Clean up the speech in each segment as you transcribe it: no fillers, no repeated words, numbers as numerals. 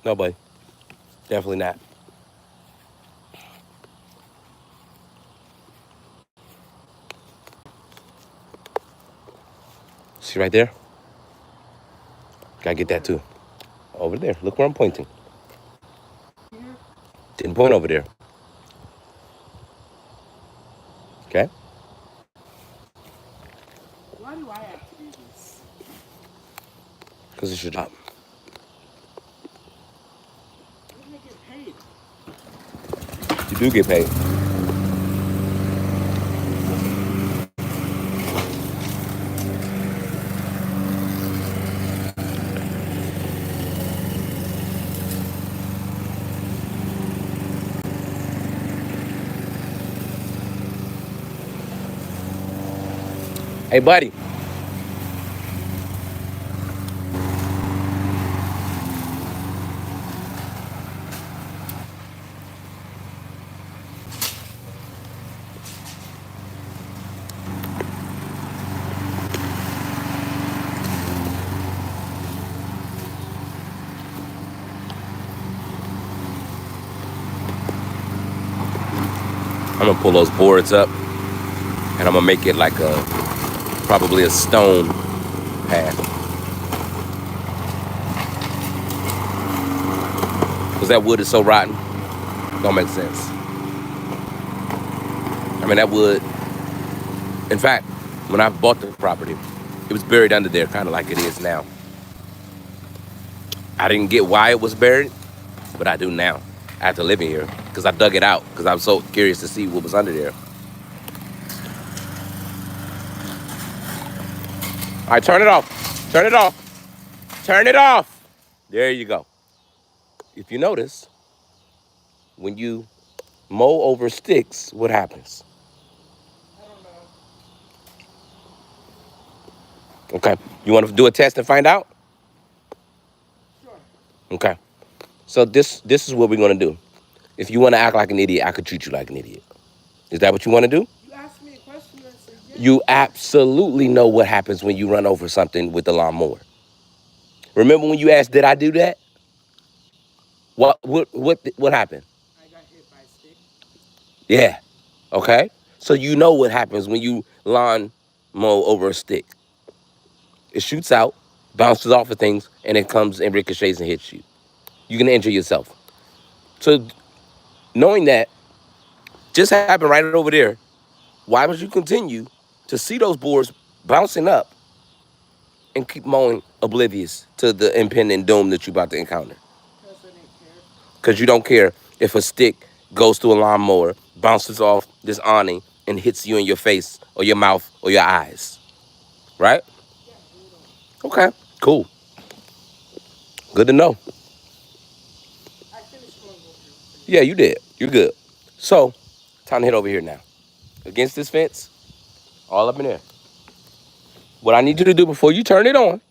No, buddy. Definitely not. See right there? Gotta get that too. Over there. Look where I'm pointing. Didn't point over there. Okay? Why do I have to do this? Because it's your job. When did I get paid? You do get paid. Hey, buddy. I'm gonna pull those boards up and I'm gonna make it like probably a stone path. Because that wood is so rotten. Don't make sense. I mean, that wood, in fact, when I bought the property, it was buried under there, kind of like it is now. I didn't get why it was buried, but I do now after living here because I dug it out because I was so curious to see what was under there. All right, turn it off. Turn it off. Turn it off. There you go. If you notice, when you mow over sticks, what happens? I don't know. Okay. You want to do a test and find out? Sure. Okay. So this is what we're gonna do. If you want to act like an idiot, I could treat you like an idiot. Is that what you want to do? You asked me a question and I said yes. You absolutely know what happens when you run over something with the lawnmower. Remember when you asked, "Did I do that?" What happened? I got hit by a stick. Yeah. Okay. So you know what happens when you lawn mow over a stick. It shoots out, bounces off of things, and it comes and ricochets and hits you. You're gonna injure yourself. So knowing that just happened right over there, why would you continue to see those boards bouncing up and keep mowing oblivious to the impending doom that you're about to encounter? Because I didn't care. Because you don't care if a stick goes through a lawnmower, bounces off this awning, and hits you in your face or your mouth or your eyes. Right? Yeah, I really don't. Okay, cool. Good to know. I finished going over it, so Yeah, yeah. you did. You're good. So, time to head over here now. Against this fence, all up in there. What I need you to do before you turn it on,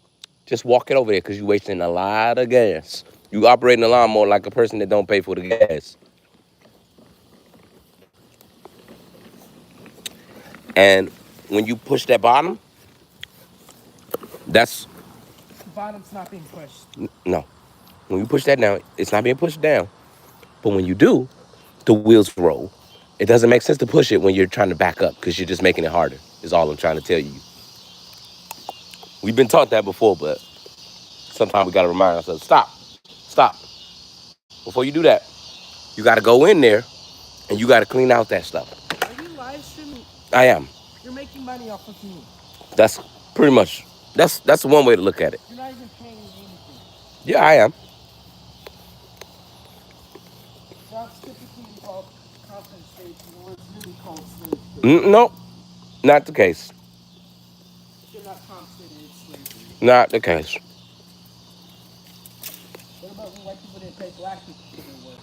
just walk it over there because you're wasting a lot of gas. You operating the lawnmower like a person that don't pay for the gas. And when you push that bottom, that's The bottom's not being pushed. no. When you push that down, it's not being pushed down. But when you do, the wheels roll. It doesn't make sense to push it when you're trying to back up because you're just making it harder, is all I'm trying to tell you. We've been taught that before, but sometimes we got to remind ourselves stop, stop. Before you do that, you got to go in there and you got to clean out that stuff. Are you live streaming? I am. You're making money off of me. That's pretty much, that's one way to look at it. You're not even paying me anything. Yeah, I am. That's typically called compensation, or it's really called slavery. No, not the case. If you're not compensated, it's slavery. Not the case. What about when white people didn't pay black people for their work?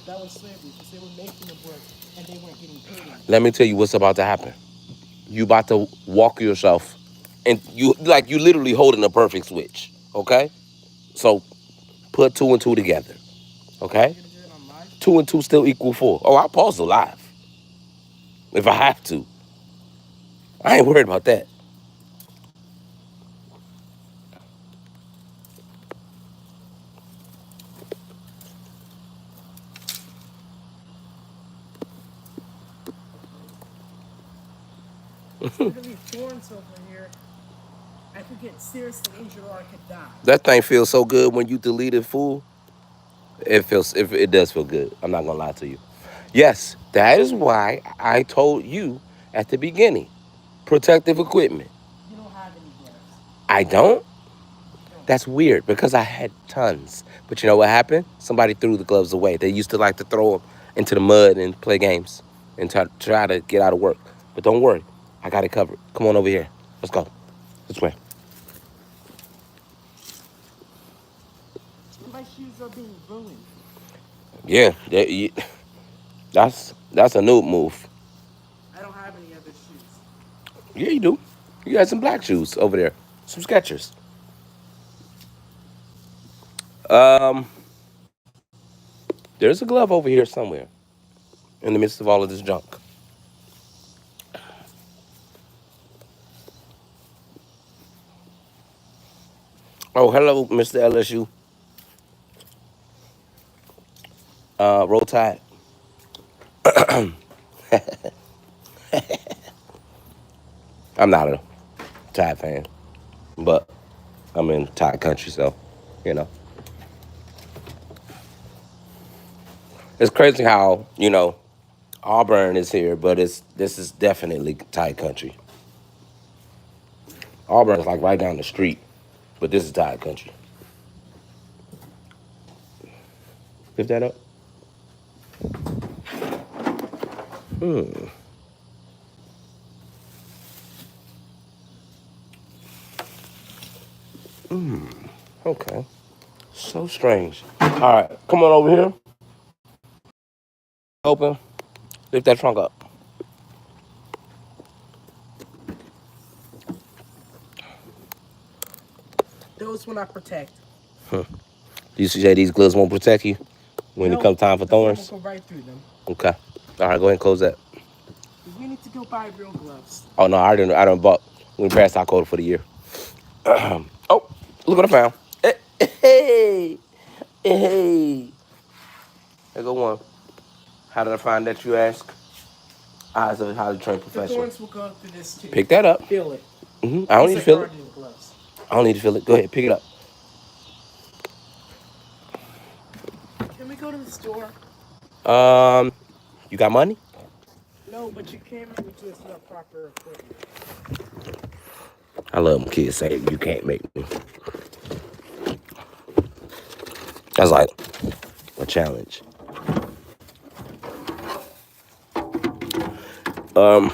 That was slavery because they were making them work and they weren't getting paid Let anything. me tell you what's about to happen. You about to walk yourself, and you literally holding a perfect switch. Okay, so put two and two together. Are Okay, you gonna do it on live? two and two still equal four. Oh, I'll pause the live if I have to. I ain't worried about that. where I could get seriously injured or I could die. That thing feels so good when you delete it full. It does feel good. I'm not gonna lie to you. Yes, that is why I told you at the beginning. Protective equipment. You don't have any gloves. I don't. You don't. That's weird because I had tons. But you know what happened? Somebody threw the gloves away. They used to like to throw them into the mud and play games and try to get out of work. But don't worry, I got it covered. Come on over here. Let's go. This way. My shoes are being ruined. Yeah, that's a noob move. I don't have any other shoes. Yeah, you do. You got some black shoes over there, some Skechers. Um, there's a glove over here somewhere in the midst of all of this junk. Oh, hello, Mr. LSU. Roll Tide. I'm not a Tide fan, but I'm in Tide country, so you know it's crazy how Auburn is here, but this is definitely Tide country. Auburn is like right down the street, but this is Tide country. Lift that up. Okay, so strange. All right, come on over here. Open. Lift that trunk up. Those will not protect. You say these gloves won't protect you when it No, comes time for the foam will thorns. go right through them. Okay. All right, go ahead and close that. Because we need to go buy real gloves. Oh no, I didn't bought. We passed our quota for the year. Oh, look what I found. Hey, hey. There go one. How did I find that, you ask? Eyes of a highly trained The professional. thorns will go through this too. Pick that up. Feel it. I don't It's need to like feel it. gardening gloves. I don't need to feel it. Go ahead, pick it up. Can we go to the store? Um, you got money? No, but you can't make me do this without proper equipment. I love when kids say you can't make me. That's like a challenge. Um,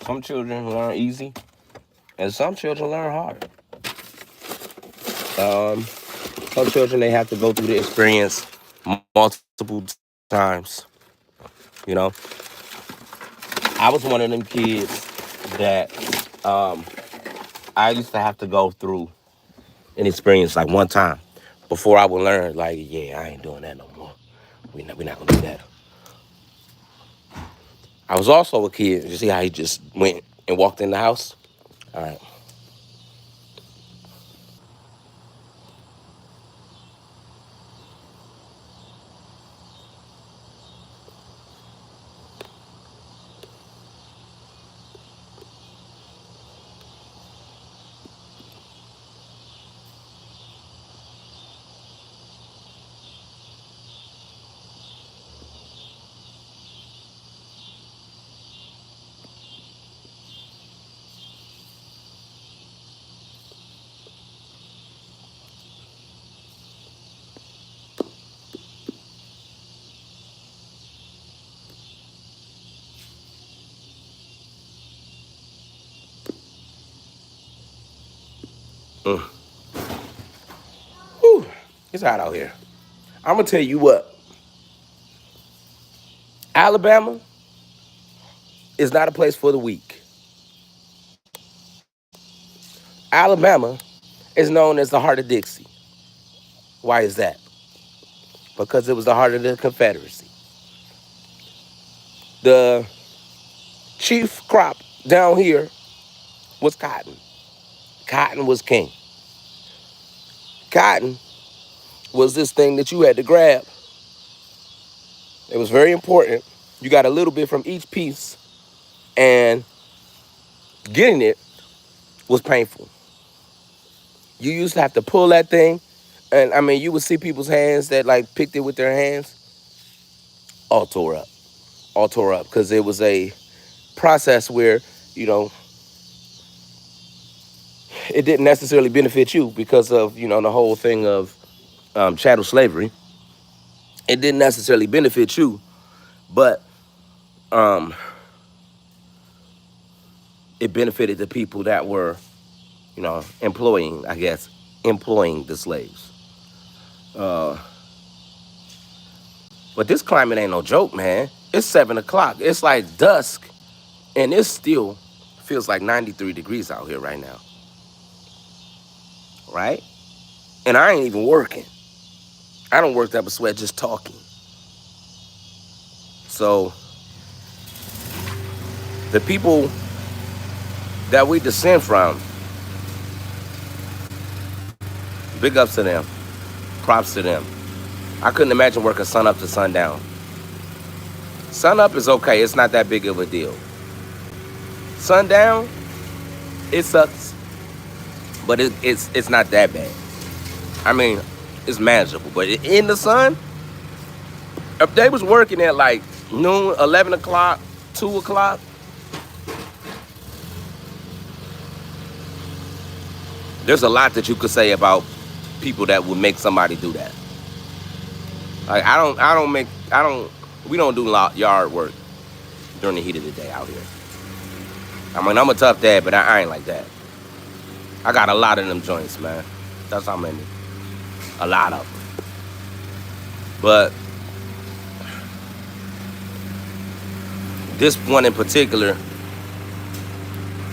some children learn easy, and some children learn hard. Um, some children they have to go through the experience multiple times. You know, I was one of them kids that I used to have to go through an experience like one time before I would learn. Like, yeah, I ain't doing that no more. We not gonna do that. I was also a kid. You see how he just went and walked in the house? All right. Mm. Whew. It's hot out here. I'm gonna tell you what. Alabama is not a place for the weak. Alabama is known as the heart of Dixie. Why is that? Because it was the heart of the Confederacy. The chief crop down here was cotton. Cotton was king. Cotton was this thing that you had to grab. It was very important. You got a little bit from each piece, and getting it was painful. You used to have to pull that thing, and I mean, you would see people's hands that like picked it with their hands, all tore up, all tore up, because it was a process where you know it didn't necessarily benefit you because of the whole thing of chattel slavery. It didn't necessarily benefit you, but um, it benefited the people that were employing, I guess, employing the slaves. Uh, but this climate ain't no joke, man. It's 7 o'clock. It's like dusk, and it still feels like 93 degrees out here right now, right? And I ain't even working. I don't work up a sweat just talking. So the people that we descend from, big ups to them, props to them. I couldn't imagine working sun up to sundown. Sun up is okay. It's not that big of a deal. Sundown, it sucks, but it's not that bad. I mean, it's manageable. But in the sun, if they was working at like noon, 11 o'clock, 2 o'clock, there's a lot that you could say about people that would make somebody do that. Like I don't, we don't do yard work during the heat of the day out here. I mean, I'm a tough dad, but I ain't like that. I got a lot of them joints, man. That's how many. A lot of them. But this one in particular,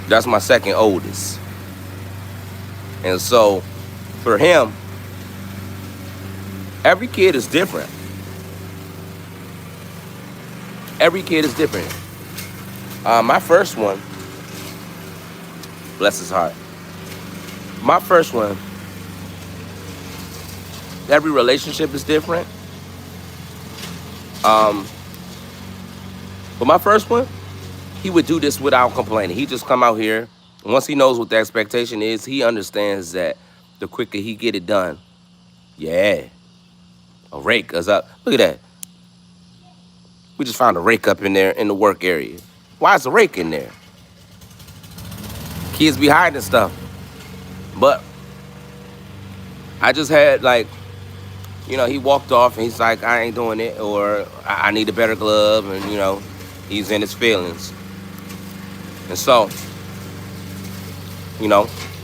that's my second oldest. And so for him, every kid is different. Every kid is different. My first one, bless his heart. My first one, every relationship is different. Um, but my first one, he would do this without complaining. He just come out here. Once he knows what the expectation is, he understands that the quicker he get it done, yeah, a rake is up. Look at that. We just found a rake up in there in the work area. Why is a rake in there? Kids be hiding stuff. But I just had like, he walked off and he's like, I ain't doing it, or I need a better glove, and he's in his feelings. And so,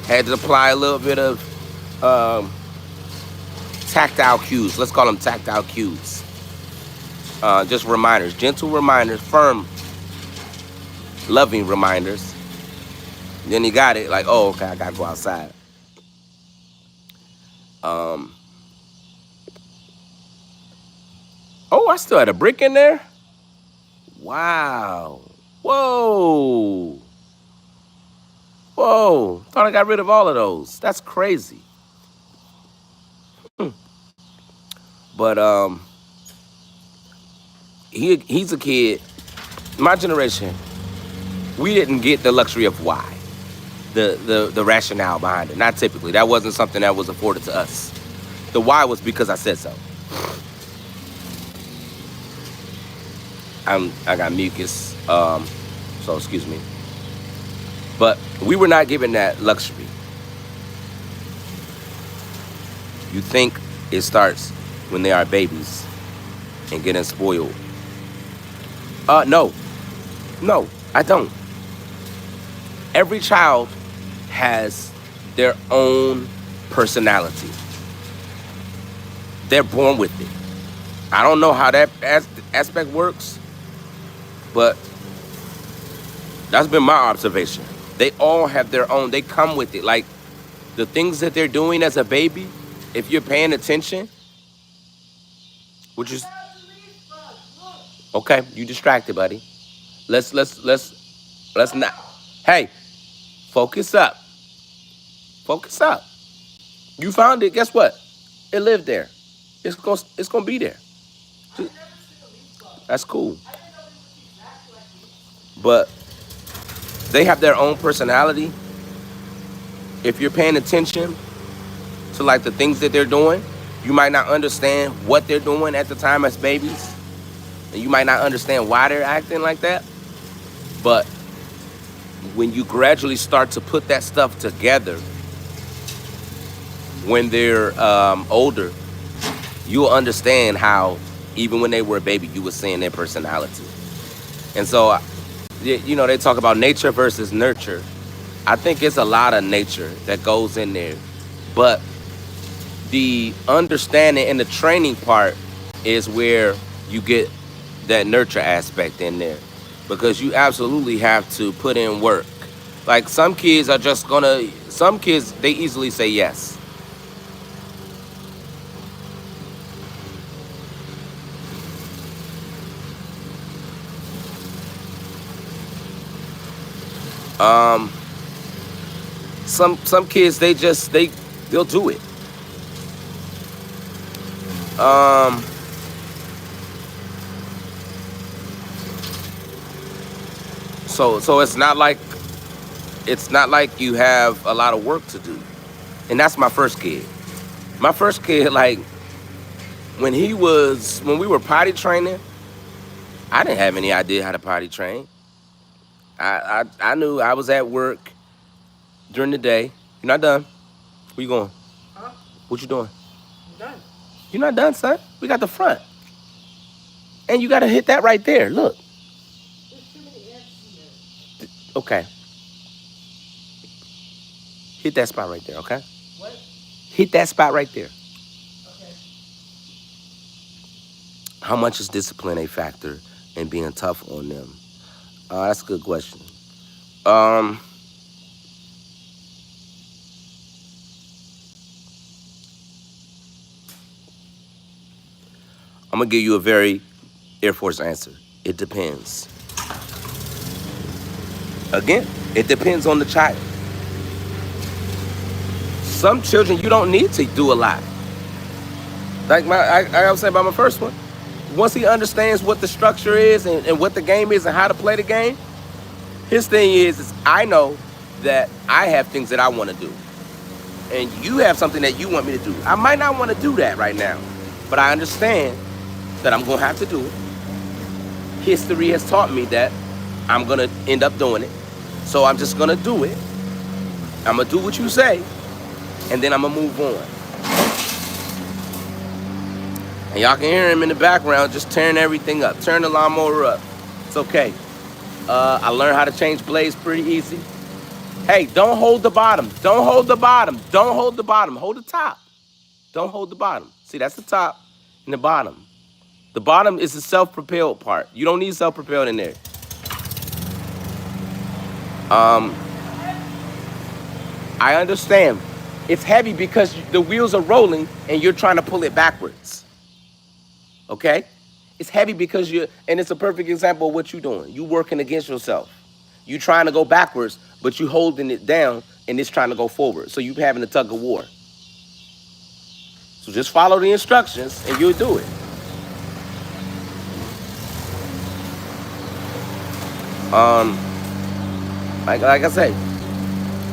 had to apply a little bit of tactile cues. Let's call them tactile cues. Just reminders, gentle reminders, firm, loving reminders. Then he got it, like, oh, okay, I gotta go outside. Um, oh, I still had a brick in there? Wow. Whoa. Whoa. Thought I got rid of all of those. That's crazy. But he's a kid. My generation, we didn't get the luxury of why. The rationale behind it. Not typically. That wasn't something that was afforded to us. The why was because I said so. I got mucus, so excuse me. But we were not given that luxury. You think it starts when they are babies and getting spoiled. No. No, I don't. Every child has their own personality. They're born with it. I don't know how that aspect works, but that's been my observation. They all have their own, they come with it. Like the things that they're doing as a baby, if you're paying attention, which is okay, you distracted, buddy. Let's not. Hey, focus up. Focus up. You found it, guess what? It lived there. It's gonna be there. That's cool. but they have their own personality. If you're paying attention to like the things that they're doing, you might not understand what they're doing at the time as babies, and you might not understand why they're acting like that. But when you gradually start to put that stuff together when they're older, you'll understand how even when they were a baby, you were seeing their personality. And so, you know, they talk about nature versus nurture. I think it's a lot of nature that goes in there, but the understanding and the training part is where you get that nurture aspect in there, because you absolutely have to put in work. Like some kids are just gonna, some kids they easily say yes. Um, some kids they'll do it. Um, so it's not like you have a lot of work to do, and that's my first kid. My first kid, like when we were potty training, I didn't have any idea how to potty train. I knew I was at work during the day. You're not done. Where you going? Huh? What you doing? I'm done. You're not done, son. We got the front, and you got to hit that right there. Look. There's too many ants in there. Okay, hit that spot right there. Okay, What? hit that spot right there. Okay. How much is discipline a factor in being tough on them? That's a good question. Um, I'm gonna give you a very Air Force answer. It depends. Again, it depends on the child. Some children you don't need to do a lot. Like I was saying about my first one. Once he understands what the structure is and what the game is and how to play the game, his thing is I know that I have things that I want to do, and you have something that you want me to do. I might not want to do that right now, but I understand that I'm gonna have to do it. History has taught me that I'm gonna end up doing it, so I'm just gonna do it. I'm gonna do what you say, and then I'm gonna move on. And y'all can hear him in the background just tearing everything up, turn the lawnmower up. It's okay. I learned how to change blades pretty easy. Hey, don't hold the bottom. Don't hold the bottom. Don't hold the bottom. Hold the top. Don't hold the bottom. See, that's the top and the bottom. The bottom is the self-propelled part. You don't need self-propelled in there. Um, I understand. It's heavy because the wheels are rolling and you're trying to pull it backwards. Okay? It's heavy because and it's a perfect example of what you're doing. You working against yourself. You trying to go backwards, but you holding it down and it's trying to go forward. So you having a tug of war. So just follow the instructions and you'll do it. Um, like I say,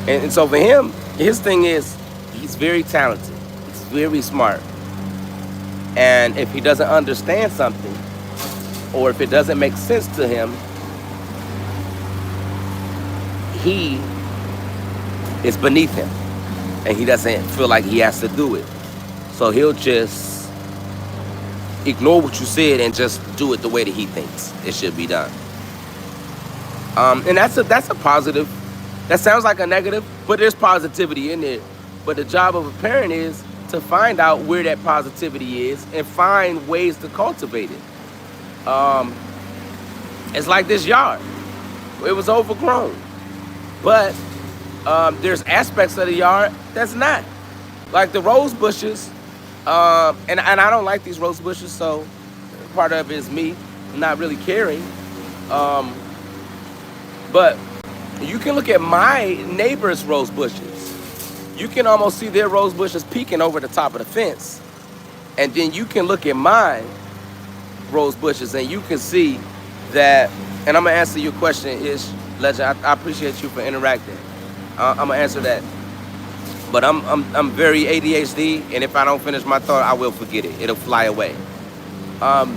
and so for him, his thing is he's very talented. He's very smart. And if he doesn't understand something, or if it doesn't make sense to him, he is beneath him, and he doesn't feel like he has to do it. So he'll just ignore what you said and just do it the way that he thinks it should be done. And that's a positive. That sounds like a negative, but there's positivity in there. But the job of a parent is to find out where that positivity is and find ways to cultivate it. Um, it's like this yard. It was overgrown, but there's aspects of the yard that's not. Like the rose bushes, and I don't like these rose bushes, so part of it is me not really caring. Um, but you can look at my neighbor's rose bushes. You can almost see their rose bushes peeking over the top of the fence. And then you can look at mine rose bushes and you can see that, And I'm gonna answer your question, Ish Legend. I appreciate you for interacting. I'm gonna answer that, but I'm very ADHD, and if I don't finish my thought, I will forget it. It'll fly away. Um,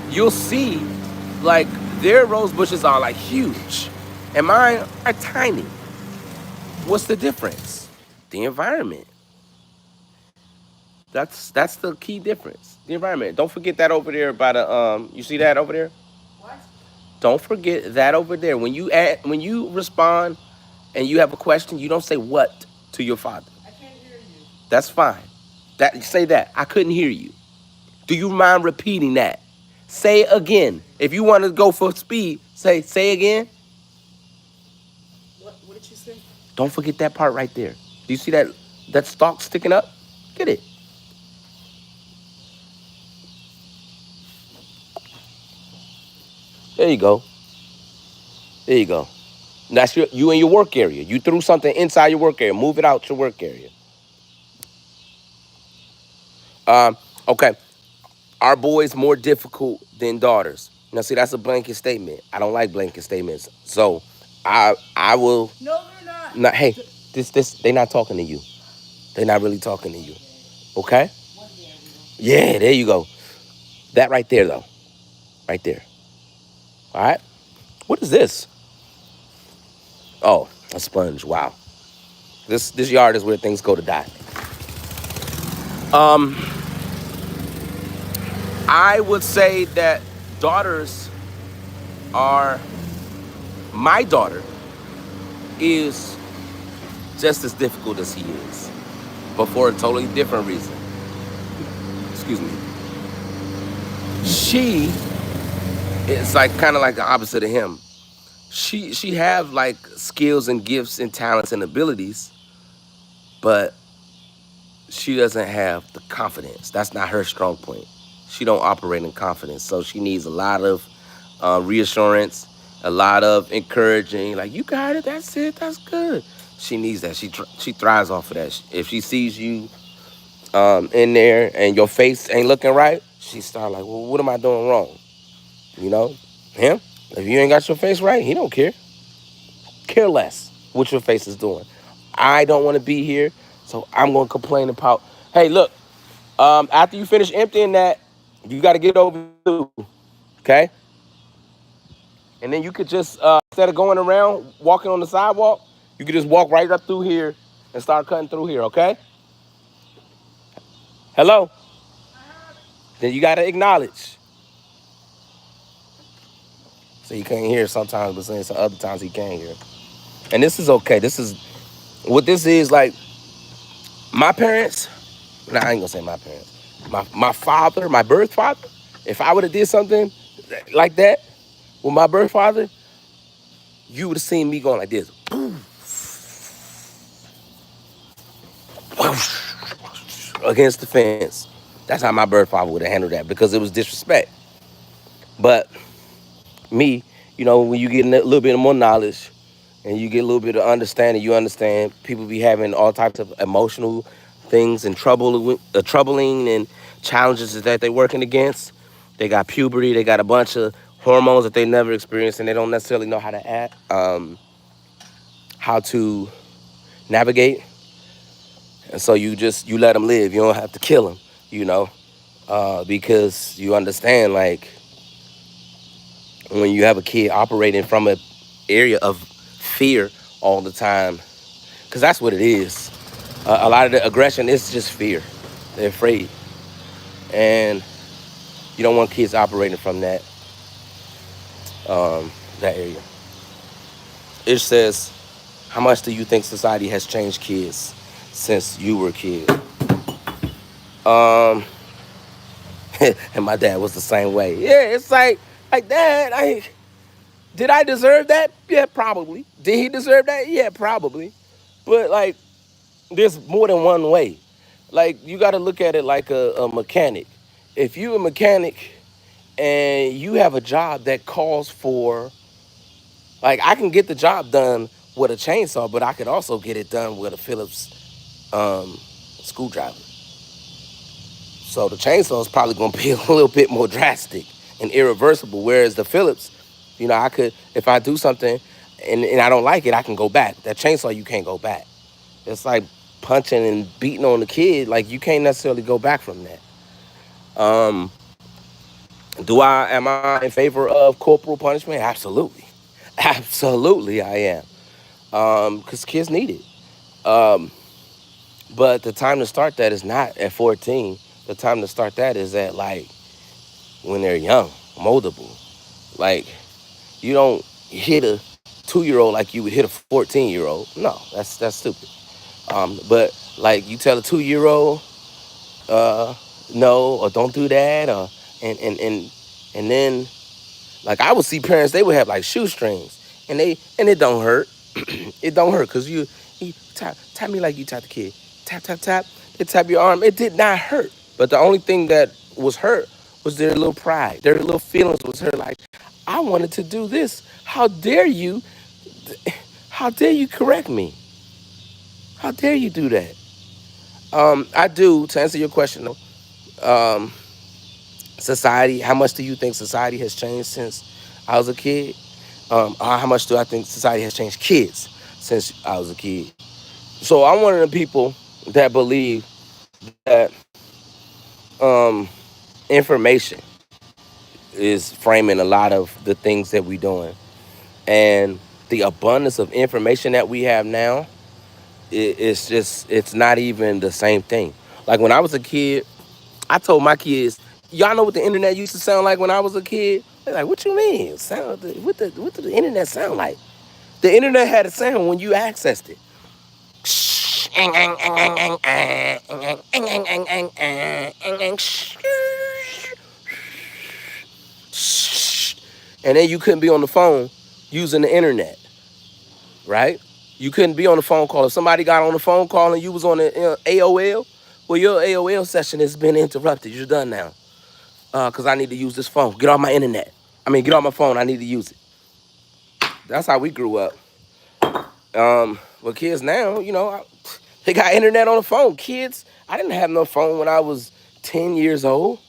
you'll see, like their rose bushes are like huge, and mine are tiny. What's the difference? The environment. That's the key difference. The environment. Don't forget that over there by the You see that over there? What? Don't forget that over there. When you respond and you have a question, you don't say what to your father. I can't hear you. That's fine. That say that. I couldn't hear you. Do you mind repeating that? Say it again. If you want to go for speed, say again. What did you say? Don't forget that part right there. Do you see that stalk sticking up? Get it. There you go. There you go. That's you in your work area. You threw something inside your work area. Move it out your work area. Um, okay. Are boys more difficult than daughters? Now, see, that's a blanket statement. I don't like blanket statements. So, I will No, they're not. not. Hey, this they not talking to you. They're not really talking to you. Okay? One day I will. Yeah, there you go. That right there, though. Right there. All right. What is this? Oh, a sponge. Wow. This yard is where things go to die. Um, I would say that daughters are my daughter is just as difficult as he is, but for a totally different reason. Excuse me. She is like kind of like the opposite of him. She have like skills and gifts and talents and abilities, but she doesn't have the confidence. That's not her strong point. She don't operate in confidence, so she needs a lot of reassurance, a lot of encouraging. Like you got it, that's it, that's good. She needs that. She thrives off of that. If she sees you in there and your face ain't looking right, she start like, well, what am I doing wrong? You know, him. If you ain't got your face right, he don't care less what your face is doing. I don't want to be here, so I'm gonna complain about. Hey, look. After you finish emptying that, you got to get over too. Okay, and then you could just instead of going around walking on the sidewalk, you could just walk right up through here and start cutting through here. Okay. Hello. Then you got to acknowledge. So he can't hear sometimes, but saying some other times he can hear. And this is okay. This is what this is like. My parents. Nah, I ain't gonna say my parents. My father, my birth father. If I would have did something like that with my birth father, you would have seen me going like this, against the fence. That's how my birth father would have handled that because it was disrespect. But me, when you get a little bit more knowledge and you get a little bit of understanding, you understand people be having all types of emotional things and troubling and challenges that they're working against. They got puberty, they got a bunch of hormones that they never experienced and they don't necessarily know how to act, how to navigate. And so you let them live. You don't have to kill them, because you understand like when you have a kid operating from a area of fear all the time, because that's what it is. A lot of the aggression is just fear. They're afraid, and you don't want kids operating from that area. It says, "How much do you think society has changed kids since you were a kid?" Um, and my dad was the same way. Yeah, it's like dad. Did I deserve that? Yeah, probably. Did he deserve that? Yeah, probably. But like, there's more than one way. Like, you got to look at it like a mechanic. If you a mechanic and you have a job that calls for, like, I can get the job done with a chainsaw, but I could also get it done with a Phillips screwdriver. So the chainsaw is probably going to be a little bit more drastic and irreversible, whereas the Phillips I could, if I do something and I don't like it, I can go back. That chainsaw, you can't go back. It's like punching and beating on the kid. Like you can't necessarily go back from that. Um, am I in favor of corporal punishment? Absolutely, absolutely, I am. Because kids need it. But the time to start that is not at 14. The time to start that is at like when they're young, moldable. Like you don't hit a 2-year old like you would hit a 14-year-old. No, that's stupid. But like you tell a 2-year-old, uh, no, or don't do that, or and then like I would see parents, they would have like shoestrings, and it don't hurt. It don't hurt because you tap me like you tap the kid. Tap tap tap. They tap your arm. It did not hurt. But the only thing that was hurt was their little pride. Their little feelings was hurt. Like I wanted to do this. How dare you? How dare you correct me? How dare you do that? I do, to answer your question though. Um, Society. How much do you think society has changed since I was a kid? How much do I think society has changed kids since I was a kid? So I'm one of the people that believe that um, information is framing a lot of the things that we're doing, and the abundance of information that we have now, it's not even the same thing. Like when I was a kid, I told my kids, y'all know what the internet used to sound like when I was a kid? They're like, what you mean? What did the internet sound like? The internet had a sound when you accessed it. And then you couldn't be on the phone using the internet, right? You couldn't be on the phone call. If somebody got on the phone call and you was on the AOL, well, your AOL session has been interrupted. You're done now. Because I need to use this phone. Get off my internet. I mean, get off my phone. I need to use it. That's how we grew up. But kids now, they got internet on the phone. Kids, I didn't have no phone when I was 10 years old.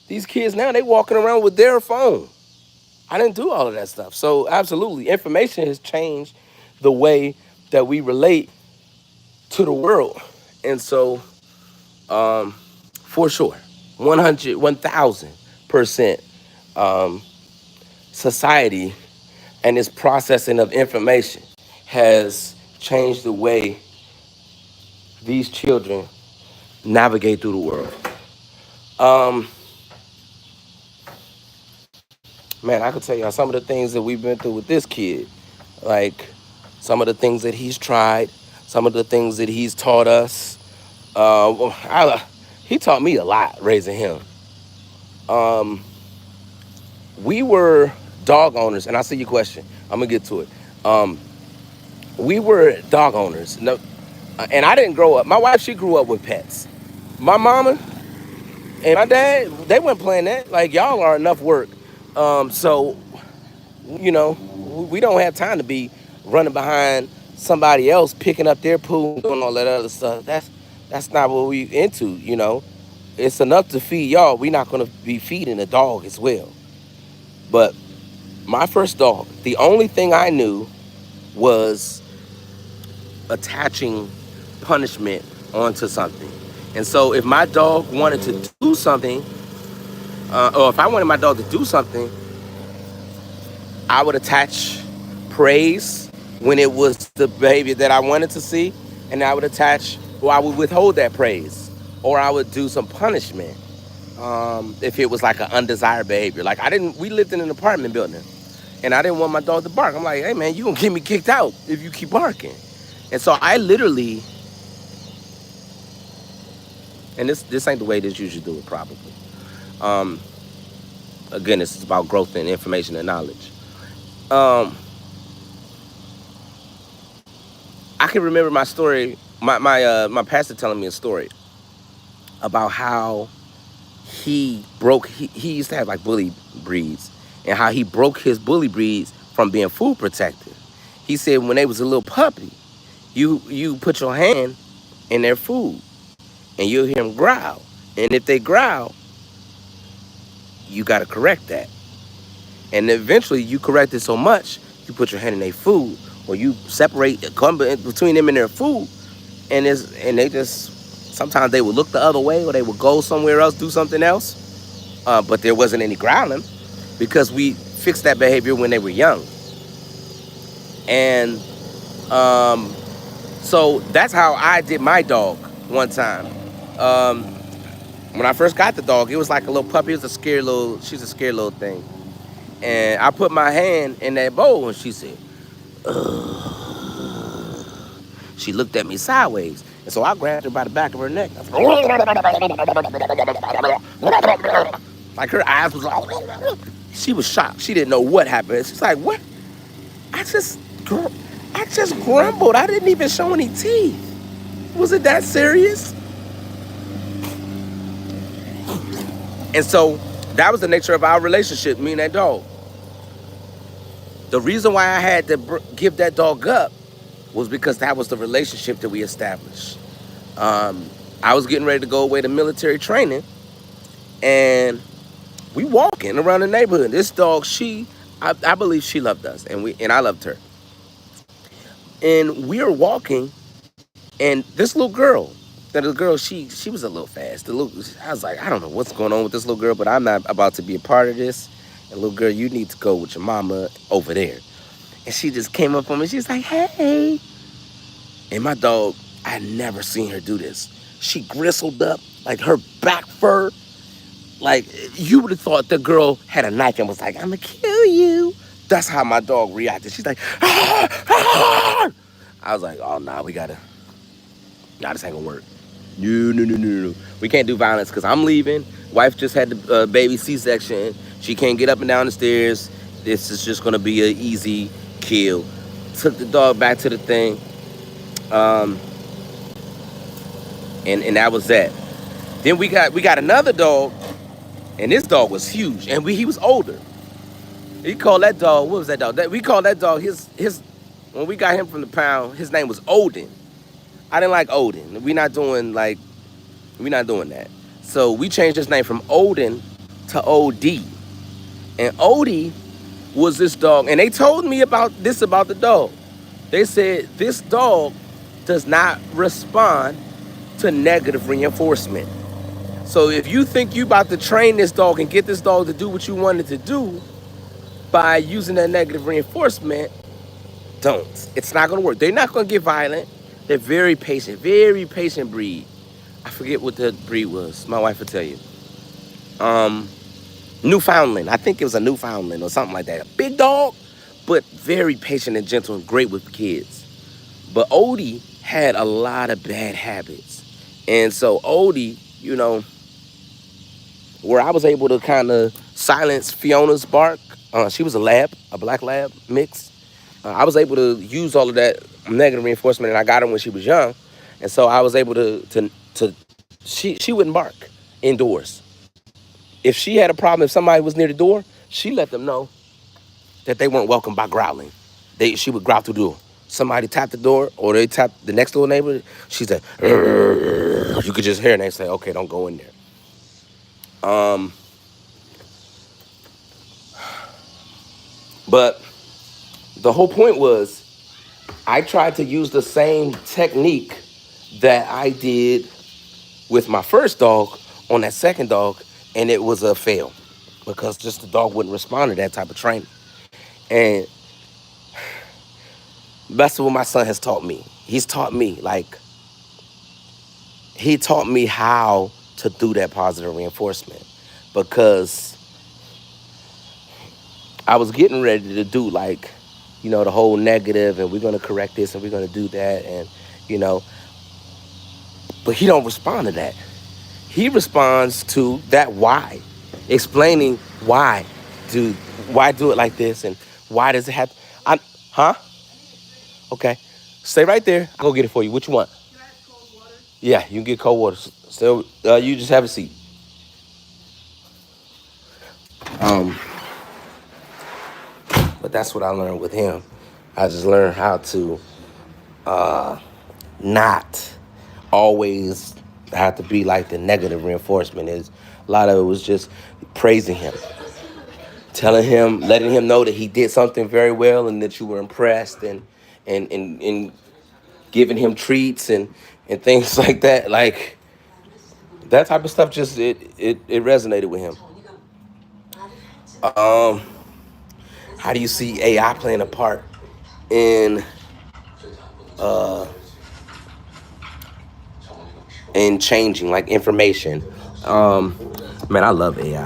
These kids now, they walking around with their phone. I didn't do all of that stuff. So absolutely, information has changed the way that we relate to the world. And so, um, for sure, 100, 1000%, um, society and its processing of information has changed the way these children navigate through the world. Um, Man, I could tell y'all some of the things that we've been through with this kid, like some of the things that he's tried, some of the things that he's taught us. He taught me a lot raising him. Um, we were dog owners, and I see your question. I'm gonna get to it. Um, we were dog owners. No, and I didn't grow up. My wife, she grew up with pets. My mama and my dad, they weren't playing that. Like y'all are enough work. So we don't have time to be running behind somebody else picking up their poo and doing all that other stuff. That's not what we into. It's enough to feed y'all. We're not gonna be feeding a dog as well. But my first dog, the only thing I knew was attaching punishment onto something. And so if my dog wanted to do something, or if I wanted my dog to do something, I would attach praise when it was the behavior that I wanted to see, and I would attach, or I would withhold that praise, or I would do some punishment if it was like an undesired behavior. Like we lived in an apartment building, and I didn't want my dog to bark. I'm like, hey man, you gonna get me kicked out if you keep barking. And so I literally, and this ain't the way that you should do it probably. Um, Again, this is about growth and information and knowledge. Um, I can remember my story, my pastor telling me a story about how he used to have like bully breeds, and how he broke his bully breeds from being food protected. He said when they was a little puppy, you put your hand in their food and you'll hear them growl, and if they growl, you got to correct that. And eventually you correct it so much, you put your hand in their food, or you separate, come between them and their food, and they just, sometimes they would look the other way, or they would go somewhere else, do something else. But there wasn't any growling because we fixed that behavior when they were young. And um, so that's how I did my dog one time. Um, when I first got the dog, it was like a little puppy. It was a scared little, she's a scared little thing. And I put my hand in that bowl and she said, she looked at me sideways. And so I grabbed her by the back of her neck. Like her eyes was like, she was shocked. She didn't know what happened. She's like, what? I just, I just grumbled. I didn't even show any teeth. Was it that serious? And so that was the nature of our relationship, me and that dog. The reason why I had to give that dog up was because that was the relationship that we established. Um, I was getting ready to go away to military training, and we walking around the neighborhood. This dog, I believe she loved us, and I loved her. And we were walking, and this little girl, that little girl, she was a little fast. I was like, I don't know what's going on with this little girl, but I'm not about to be a part of this. And little girl, you need to go with your mama over there. And she just came up on me. She's like, hey. And my dog, I never seen her do this. She gristled up, like her back fur. Like, you would have thought the girl had a knife and was like, I'm gonna kill you. That's how my dog reacted. She's like, ah, ah. I was like, oh, nah, this ain't gonna work. No, no, no, no, no. We can't do violence because I'm leaving. Wife just had the baby C-section. She can't get up and down the stairs. This is just gonna be an easy kill. Took the dog back to the thing. Um, and that was that. Then we got another dog, and this dog was huge, and he was older. He called that dog, what was that dog? We called that dog his when we got him from the pound, his name was Odin. I didn't like Odin. We're not doing that. So we changed his name from Odin to OD. And Odie was this dog, and they told me about the dog. They said this dog does not respond to negative reinforcement. So if you think you about to train this dog and get this dog to do what you wanted to do by using that negative reinforcement, don't. It's not gonna work. They're not gonna get violent. They're very patient breed. I forget what the breed was. My wife will tell you. Um, Newfoundland. I think it was a Newfoundland or something like that. A big dog, but very patient and gentle and great with kids. But Odie had a lot of bad habits. And so Odie, where I was able to kind of silence Fiona's bark, she was a black lab mix. I was able to use all of that negative reinforcement, and I got her when she was young. And so I was able to she wouldn't bark indoors. If she had a problem, if somebody was near the door, she let them know that they weren't welcome by growling. She would growl through the door. Somebody tapped the door, or they tapped the next door neighbor. She said, "Urgh." You could just hear, and they say, "Okay, don't go in there." Um, but the whole point was, I tried to use the same technique that I did with my first dog on that second dog, and it was a fail because just the dog wouldn't respond to that type of training. And that's what my son has taught me. He taught me how to do that positive reinforcement because I was getting ready to do the whole negative, and we're gonna correct this and we're gonna do that, and you know, but he don't respond to that. He responds to that why, explaining do why do it like this and why does it happen? Huh? Okay, stay right there. I'll go get it for you. What you want? Yeah, you can get cold water. So you just have a seat. Um, but that's what I learned with him. I just learned how to not always have to be like the negative reinforcement is. A lot of it was just praising him, telling him, letting him know that he did something very well and that you were impressed, and giving him treats and things like that. Like that type of stuff, just it resonated with him. Um, how do you see AI playing a part in uh in changing like information? Man, I love AI.